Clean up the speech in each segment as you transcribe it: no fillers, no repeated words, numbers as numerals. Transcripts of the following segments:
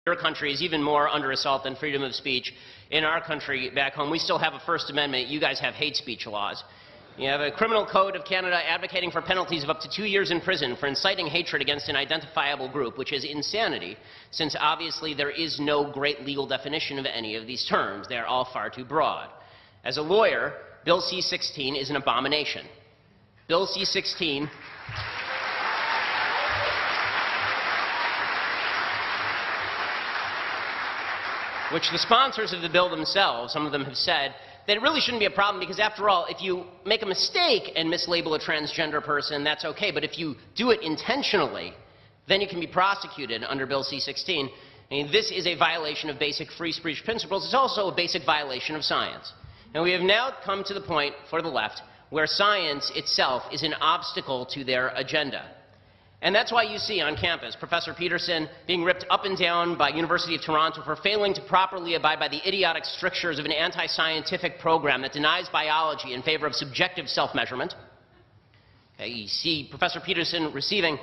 Your country is even more under assault than freedom of speech. In our country back home, we still have a First Amendment. You guys have hate speech laws. You have a criminal code of Canada advocating for penalties of up to 2 years in prison for inciting hatred against an identifiable group, which is insanity, since obviously there is no great legal definition of any of these terms. They are all far too broad. As a lawyer, Bill C-16 is an abomination. Bill C-16... which the sponsors of the bill themselves, some of them have said, that it really shouldn't be a problem because, after all, if you make a mistake and mislabel a transgender person, that's okay. But if you do it intentionally, then you can be prosecuted under Bill C-16. I mean, this is a violation of basic free speech principles. It's also a basic violation of science. And we have now come to the point, for the left, where science itself is an obstacle to their agenda. And that's why you see on campus Professor Peterson being ripped up and down by University of Toronto for failing to properly abide by the idiotic strictures of an anti-scientific program that denies biology in favor of subjective self-measurement. Okay, you see Professor Peterson receiving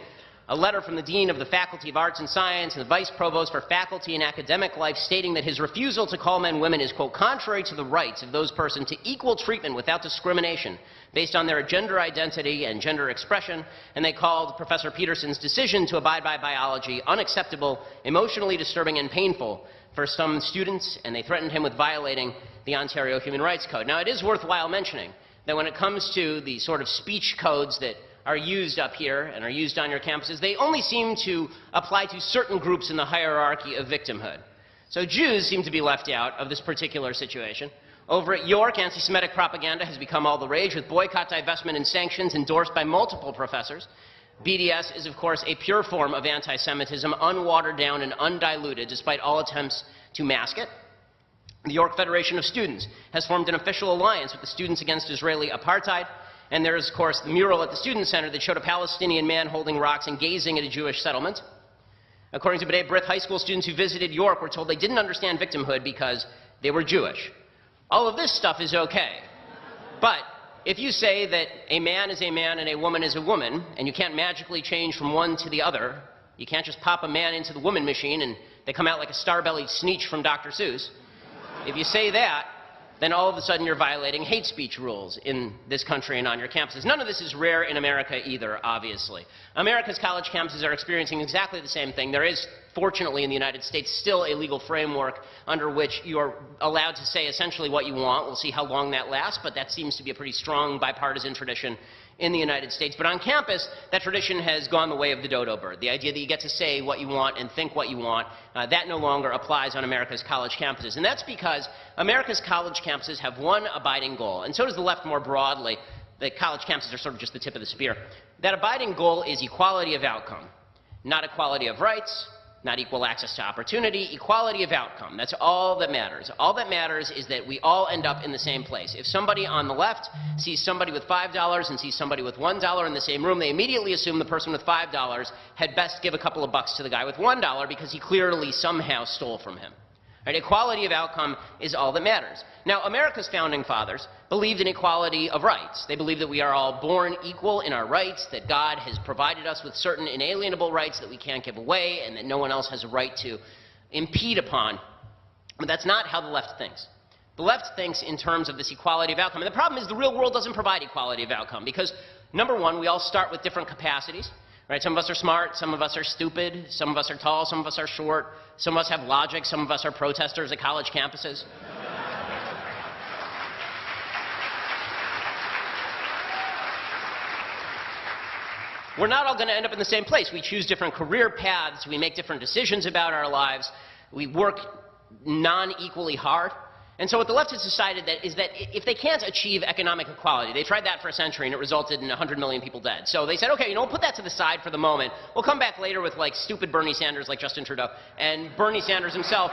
a letter from the Dean of the Faculty of Arts and Science and the Vice Provost for Faculty and Academic Life stating that his refusal to call men women is, quote, contrary to the rights of those persons to equal treatment without discrimination based on their gender identity and gender expression, and they called Professor Peterson's decision to abide by biology unacceptable, emotionally disturbing, and painful for some students, and they threatened him with violating the Ontario Human Rights Code. Now, it is worthwhile mentioning that when it comes to the sort of speech codes that are used up here and are used on your campuses, they only seem to apply to certain groups in the hierarchy of victimhood. So Jews seem to be left out of this particular situation. Over at York, anti-Semitic propaganda has become all the rage, with boycott, divestment, and sanctions endorsed by multiple professors. BDS is, of course, a pure form of anti-Semitism, unwatered down and undiluted, despite all attempts to mask it. The York Federation of Students has formed an official alliance with the Students Against Israeli Apartheid. And there is, of course, the mural at the Student Center that showed a Palestinian man holding rocks and gazing at a Jewish settlement. According to B'nai B'rith, high school students who visited York were told they didn't understand victimhood because they were Jewish. All of this stuff is okay. But if you say that a man is a man and a woman is a woman, and you can't magically change from one to the other, you can't just pop a man into the woman machine and they come out like a star-bellied Sneetch from Dr. Seuss. If you say that, then all of a sudden you're violating hate speech rules in this country and on your campuses. None of this is rare in America either, obviously. America's college campuses are experiencing exactly the same thing. There is, fortunately, in the United States, still a legal framework under which you are allowed to say essentially what you want. We'll see how long that lasts, but that seems to be a pretty strong bipartisan tradition in the United States. But on campus, that tradition has gone the way of the dodo bird. The idea that you get to say what you want and think what you want, that no longer applies on America's college campuses. And that's because America's college campuses have one abiding goal, and so does the left more broadly. The college campuses are sort of just the tip of the spear. That abiding goal is equality of outcome, not equality of rights, not equal access to opportunity, equality of outcome. That's all that matters. All that matters is that we all end up in the same place. If somebody on the left sees somebody with $5 and sees somebody with $1 in the same room, they immediately assume the person with $5 had best give a couple of bucks to the guy with $1 because he clearly somehow stole from him. Right? Equality of outcome is all that matters. Now, America's founding fathers believed in equality of rights. They believed that we are all born equal in our rights, that God has provided us with certain inalienable rights that we can't give away, and that no one else has a right to impede upon. But that's not how the left thinks. The left thinks in terms of this equality of outcome. And the problem is the real world doesn't provide equality of outcome because, number one, we all start with different capacities. Right? Some of us are smart, some of us are stupid, some of us are tall, some of us are short, some of us have logic, some of us are protesters at college campuses. We're not all going to end up in the same place. We choose different career paths, we make different decisions about our lives, we work non-equally hard. And so what the left has decided is that if they can't achieve economic equality, they tried that for a century and it resulted in 100 million people dead. So they said, okay, you know, we'll put that to the side for the moment. We'll come back later with like stupid Bernie Sanders like Justin Trudeau. And Bernie Sanders himself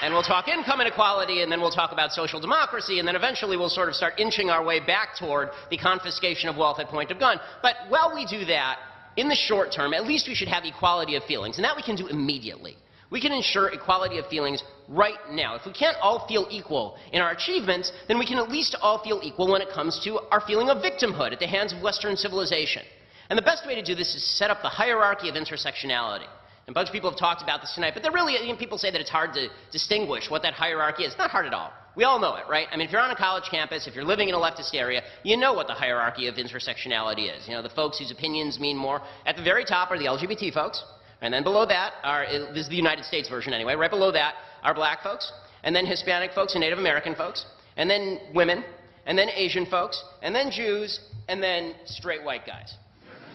and we'll talk income inequality, and then we'll talk about social democracy, and then eventually we'll sort of start inching our way back toward the confiscation of wealth at point of gun. But while we do that, in the short term, at least we should have equality of feelings, and that we can do immediately. We can ensure equality of feelings right now. If we can't all feel equal in our achievements, then we can at least all feel equal when it comes to our feeling of victimhood at the hands of Western civilization. And the best way to do this is set up the hierarchy of intersectionality. A bunch of people have talked about this tonight, but they're really, people say that it's hard to distinguish what that hierarchy is. It's not hard at all. We all know it, right? I mean, if you're on a college campus, if you're living in a leftist area, you know what the hierarchy of intersectionality is. You know, the folks whose opinions mean more. At the very top are the LGBT folks, and then below that are, this is the United States version anyway, right below that are black folks, and then Hispanic folks and Native American folks, and then women, and then Asian folks, and then Jews, and then straight white guys.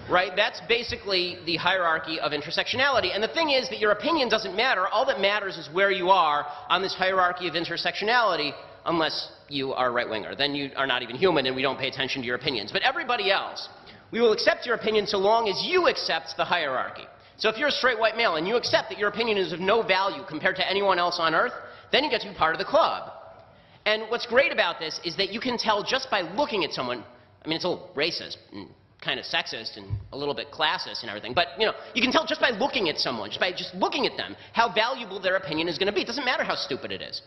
Right? That's basically the hierarchy of intersectionality. And the thing is that your opinion doesn't matter. All that matters is where you are on this hierarchy of intersectionality, unless you are a right-winger. Then you are not even human and we don't pay attention to your opinions. But everybody else, we will accept your opinion so long as you accept the hierarchy. So if you're a straight white male and you accept that your opinion is of no value compared to anyone else on earth, then you get to be part of the club. And what's great about this is that you can tell just by looking at someone. I mean, it's a little racist and kind of sexist and a little bit classist and everything, but you can tell just by looking at someone, just by looking at them, how valuable their opinion is going to be. It doesn't matter how stupid it is.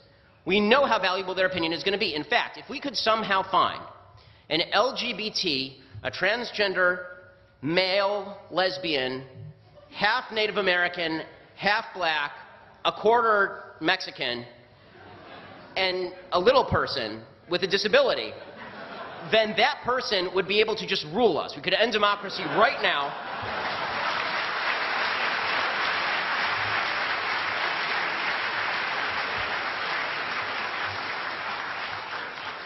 We know how valuable their opinion is going to be. In fact, if we could somehow find an LGBT, a transgender, male, lesbian, half Native American, half black, a quarter Mexican, and a little person with a disability, then that person would be able to just rule us. We could end democracy right now.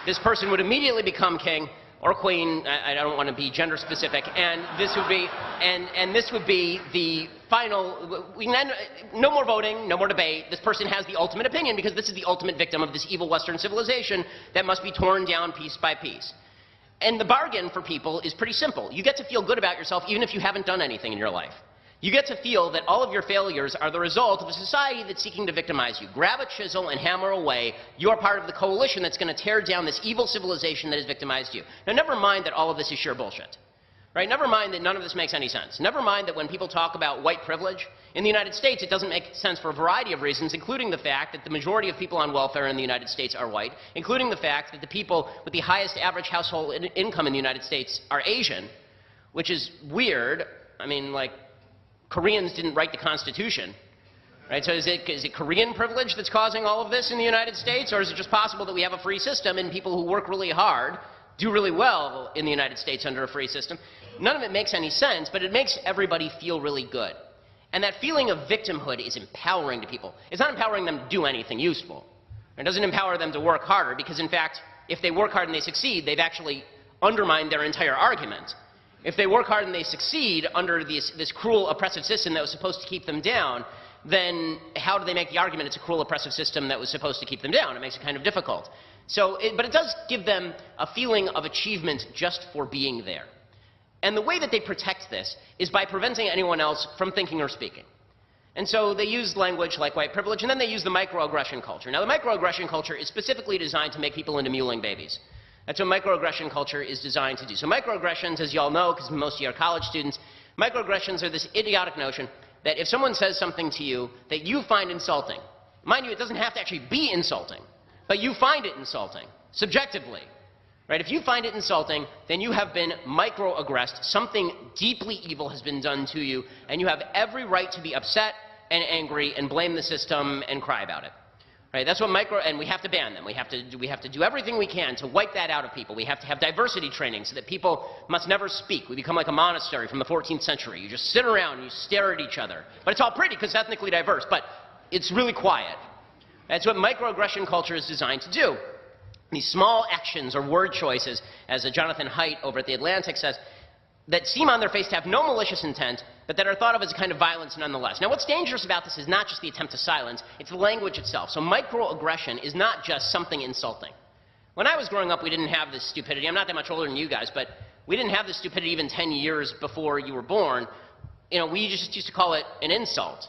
This person would immediately become king or queen. I don't want to be gender specific, and this would be the final. No more voting, no more debate. This person has the ultimate opinion because this is the ultimate victim of this evil Western civilization that must be torn down piece by piece. And the bargain for people is pretty simple. You get to feel good about yourself even if you haven't done anything in your life. You get to feel that all of your failures are the result of a society that's seeking to victimize you. Grab a chisel and hammer away. You're part of the coalition that's going to tear down this evil civilization that has victimized you. Now, never mind that all of this is sheer bullshit. Right? Never mind that none of this makes any sense. Never mind that when people talk about white privilege, in the United States it doesn't make sense for a variety of reasons, including the fact that the majority of people on welfare in the United States are white, including the fact that the people with the highest average household income in the United States are Asian, which is weird. I mean, like, Koreans didn't write the Constitution. Right? So is it Korean privilege that's causing all of this in the United States, or is it just possible that we have a free system and people who work really hard do really well in the United States under a free system? None of it makes any sense, but it makes everybody feel really good. And that feeling of victimhood is empowering to people. It's not empowering them to do anything useful. It doesn't empower them to work harder because, in fact, if they work hard and they succeed, they've actually undermined their entire argument. If they work hard and they succeed under this cruel, oppressive system that was supposed to keep them down, then how do they make the argument it's a cruel, oppressive system that was supposed to keep them down? It makes it kind of difficult. But it does give them a feeling of achievement just for being there. And the way that they protect this is by preventing anyone else from thinking or speaking. And so they use language like white privilege, and then they use the microaggression culture. Now, the microaggression culture is specifically designed to make people into mewling babies. That's what microaggression culture is designed to do. So microaggressions, as you all know, because most of you are college students, microaggressions are this idiotic notion that if someone says something to you that you find insulting, mind you, it doesn't have to actually be insulting, but you find it insulting, subjectively. Right? If you find it insulting, then you have been microaggressed. Something deeply evil has been done to you, and you have every right to be upset and angry and blame the system and cry about it. Right? That's what and we have to ban them. We have to do everything we can to wipe that out of people. We have to have diversity training so that people must never speak. We become like a monastery from the 14th century. You just sit around and you stare at each other. But it's all pretty because it's ethnically diverse, but it's really quiet. That's what microaggression culture is designed to do. These small actions or word choices, as Jonathan Haidt over at The Atlantic says, that seem on their face to have no malicious intent, but that are thought of as a kind of violence nonetheless. Now, what's dangerous about this is not just the attempt to silence, it's the language itself. So microaggression is not just something insulting. When I was growing up, we didn't have this stupidity. I'm not that much older than you guys, but we didn't have this stupidity even 10 years before you were born. We just used to call it an insult.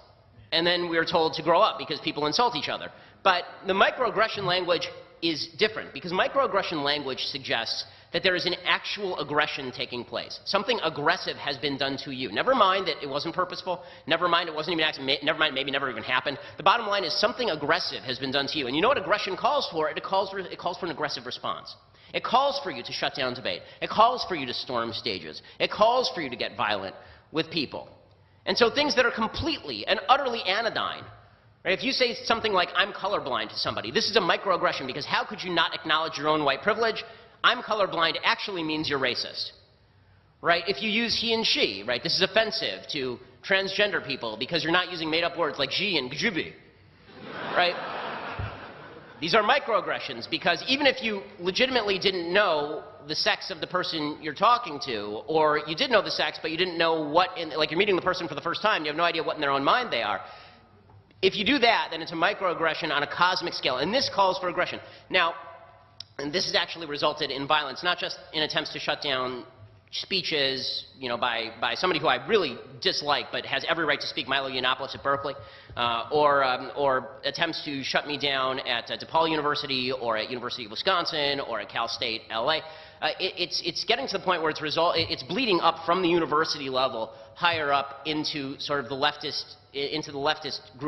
And then we were told to grow up because people insult each other. But the microaggression language is different because microaggression language suggests that there is an actual aggression taking place. Something aggressive has been done to you. Never mind that it wasn't purposeful. Never mind it wasn't even accident. Never mind maybe never even happened. The bottom line is something aggressive has been done to you. And you know what aggression calls for? It calls for an aggressive response. It calls for you to shut down debate. It calls for you to storm stages. It calls for you to get violent with people. And so things that are completely and utterly anodyne, right? If you say something like, I'm colorblind to somebody, this is a microaggression, because how could you not acknowledge your own white privilege? I'm colorblind actually means you're racist, right? If you use he and she, right, this is offensive to transgender people because you're not using made-up words like she and gjibi, right? These are microaggressions because even if you legitimately didn't know the sex of the person you're talking to, or you did know the sex but you didn't know what, like you're meeting the person for the first time, you have no idea what in their own mind they are. If you do that, then it's a microaggression on a cosmic scale, and this calls for aggression. Now, and this has actually resulted in violence, not just in attempts to shut down speeches, you know, by somebody who I really dislike but has every right to speak, Milo Yiannopoulos at Berkeley, or attempts to shut me down at DePaul University or at University of Wisconsin or at Cal State LA. It's getting to the point where it's bleeding up from the university level higher up into sort of the leftist group.